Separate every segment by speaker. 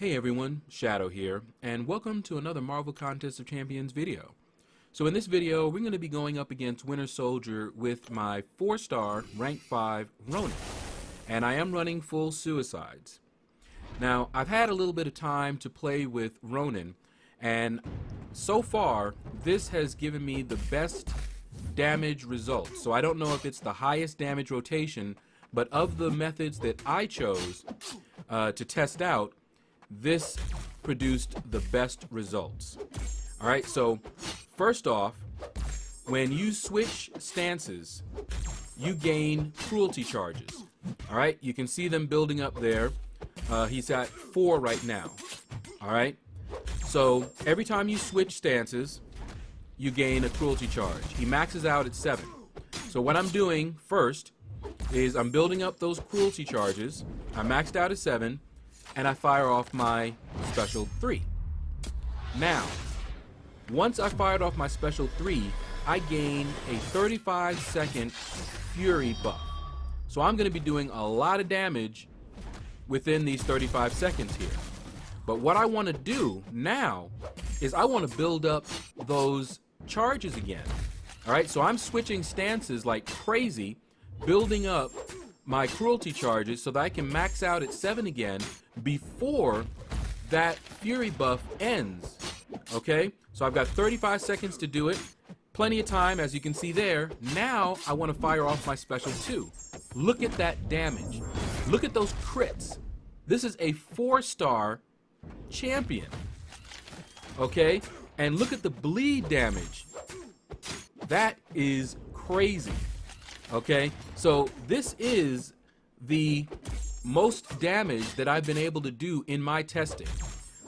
Speaker 1: Hey everyone, Shaedow here, and welcome to another Marvel Contest of Champions video. So in this video, we're going to be going up against Winter Soldier with my 4-star, rank 5, Ronin. And I am running full suicides. Now, I've had a little bit of time to play with Ronin, and so far, this has given me the best damage results. So I don't know if it's the highest damage rotation, but of the methods that I chose to test out, this produced the best results. Alright, so first off, when you switch stances, you gain cruelty charges. Alright, you can see them building up there. He's at 4 right now. Alright, so every time you switch stances, you gain a cruelty charge. He maxes out at 7. So what I'm doing first is I'm building up those cruelty charges. I maxed out at 7. And I fire off my special 3. Now, once I fired off my special 3, I gain a 35-second Fury buff. So I'm going to be doing a lot of damage within these 35 seconds here. But what I want to do now is I want to build up those charges again. Alright, so I'm switching stances like crazy, building up my cruelty charges so that I can max out at 7 again before that Fury buff ends. Okay, so I've got 35 seconds to do it, plenty of time as you can see there. Now I want to fire off my special 2. Look at that damage, look at those crits. This is a 4-star champion, okay, and look at the bleed damage. That is crazy. Okay, so this is the most damage that I've been able to do in my testing.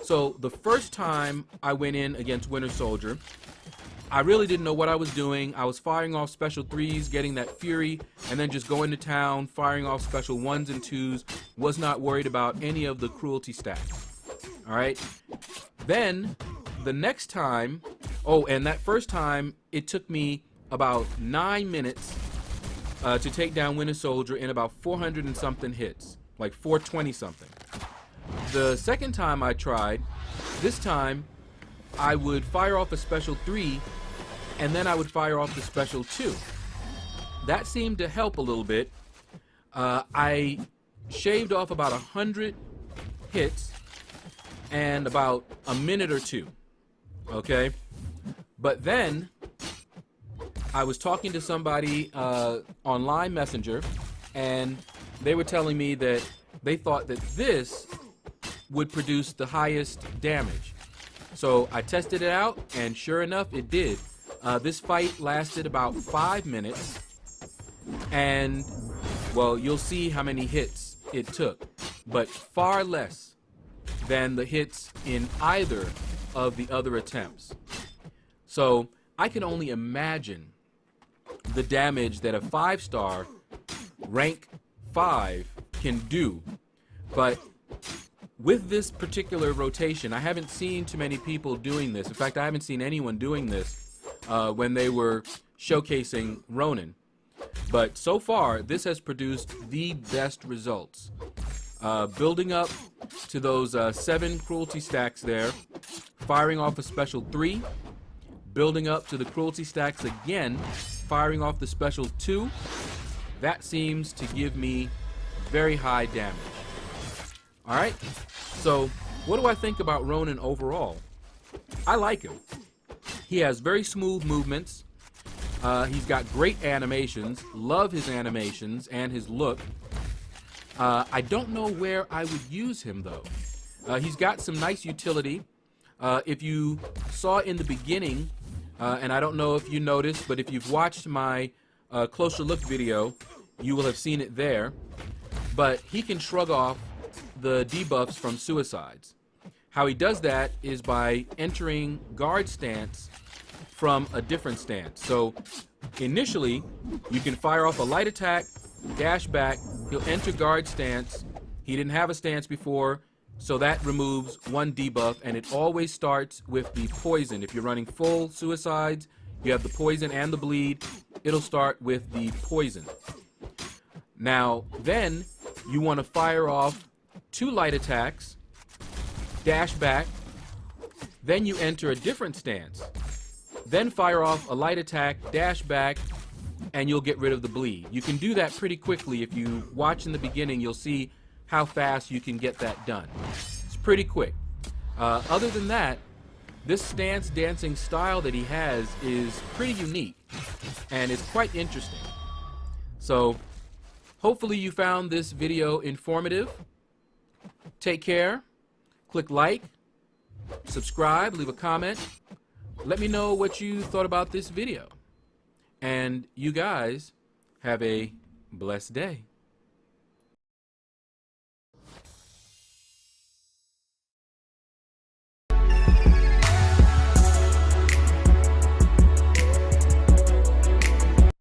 Speaker 1: So the first time I went in against Winter Soldier, I really didn't know what I was doing. I was firing off special 3s, getting that Fury, and then just going to town, firing off special 1s and 2s. Was not worried about any of the cruelty stacks. Alright, then the next time, and that first time, it took me about 9 minutes to take down Winter Soldier in about 400 and something hits, like 420 something. The second time I tried, this time I would fire off a special 3 and then I would fire off the special 2. That seemed to help a little bit. I shaved off about 100 hits and about a minute or 2. Okay, but then I was talking to somebody online messenger, and they were telling me that they thought that this would produce the highest damage. So I tested it out, and sure enough, it did. This fight lasted about 5 minutes, and, well, you'll see how many hits it took, but far less than the hits in either of the other attempts. So I can only imagine the damage that a 5-star rank 5 can do. But with this particular rotation, I haven't seen too many people doing this. In fact, I haven't seen anyone doing this when they were showcasing Ronin. But so far, this has produced the best results. Building up to those 7 cruelty stacks there, firing off a special 3, building up to the cruelty stacks again, firing off the special 2, that seems to give me very high damage. Alright, so what do I think about Ronin overall? I like him. He has very smooth movements. He's got great animations. Love his animations and his look. I don't know where I would use him though. He's got some nice utility. If you saw in the beginning, and I don't know if you noticed, but if you've watched my closer look video, you will have seen it there. But he can shrug off the debuffs from suicides. How he does that is by entering guard stance from a different stance. So initially, you can fire off a light attack, dash back, he'll enter guard stance. He didn't have a stance before, so that removes 1 debuff, and it always starts with the poison. If you're running full suicides, you have the poison and the bleed, it'll start with the poison. Now, then, you want to fire off 2 light attacks, dash back, then you enter a different stance, then fire off a light attack, dash back, and you'll get rid of the bleed. You can do that pretty quickly. If you watch in the beginning, you'll see how fast you can get that done. It's pretty quick. Other than that, this stance dancing style that he has is pretty unique and it's quite interesting. So hopefully you found this video informative. Take care. Click like, subscribe, leave a comment. Let me know what you thought about this video. And you guys have a blessed day.